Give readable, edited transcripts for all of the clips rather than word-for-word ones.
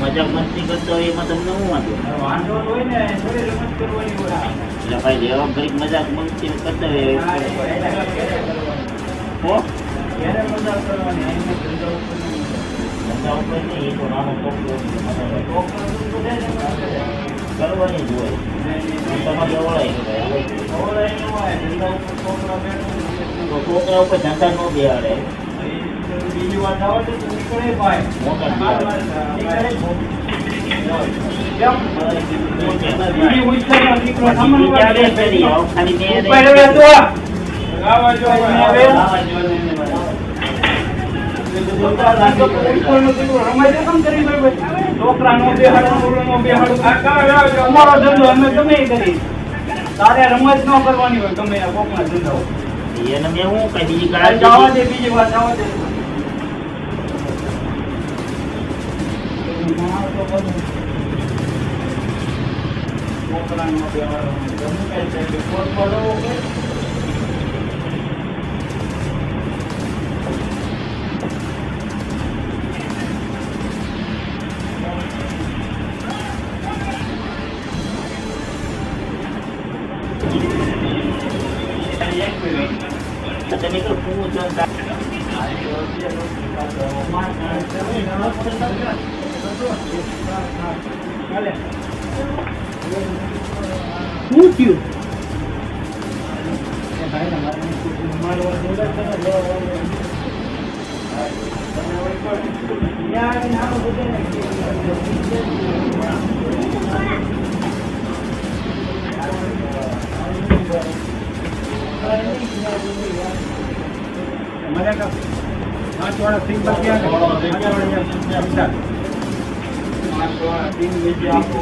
મજાક મસ્તી કરતો હોય એમાં તમને શું વાંધો હોય ને રમત કરવાની હોય એટલે ભાઈ જેવા ગરીબ મજાક મસ્તી કરતો હોય કરવાની જ હોય તમારે છોકરા ઉપર ધંધા ન બેહાડે. બીજી વાત આવે તો નીકળે ભાઈ મોટા છોકરા નો બેહાડો અમારો ધંધો અમે ગમે કરી તારે રમત ન કરવાની હોય ગમે કોકના ધંધો એને મેં હું કઈ બીજી બીજી વાત આવવા દે. છોકરાનો બેહાડો તમે તો પૂછો મને કા 5 વાળા સિંગ બચ્યા 5 વાળા સિંગ નીચે આપો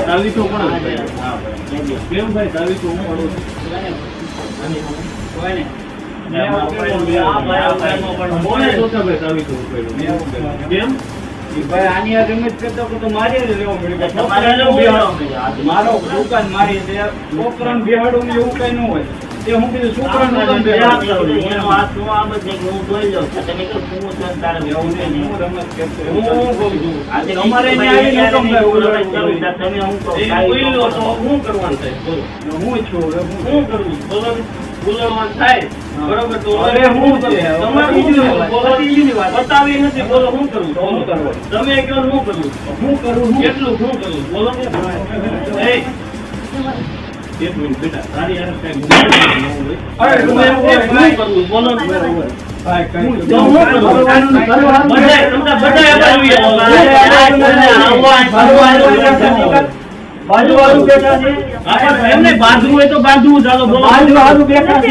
તાવીસો પણ કેમ ભાઈ તાવીસો હું પડું આની આ રમત કરતા તો મારે લેવો પડે. મારો દુકાન મારી છોકરા બેહાડું એવું કઈ ન હોય તે હું કીધું છોકરા હું બોલવાનું થાય બરોબર તો હું બતાવી નથી બોલો શું કરું તમે કહો શું કરું કેટલું શું કરું બોલો એક મિનિટ બેટા તારી યાર કઈ બોલો બાજુવાળું બેઠા છે. આપણે એમને બાંધવું હોય તો બાંધવું, ચાલો બોલો. બાજુવાળું બેઠા છે.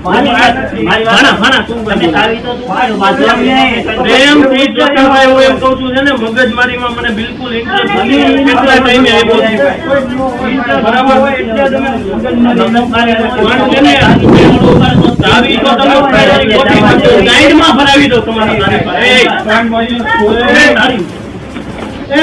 ભાણા, તું તમે સારી તો તું કાઢો, બાંધવા નહીં. પ્રેમથી જોતા હું એમ કહું છું છે ને, મગજમારીમાં મને બિલકુલ ઇન્ટરેસ્ટ નથી. કેટલા ટાઈમે આવ્યો છું. બરાબર હોય એટલે તમે પણ છે ને, ચાવી તો તમે ખોટી નાખો. સાઈડમાં ભરાવી દો તમારા નાની પાસે. એ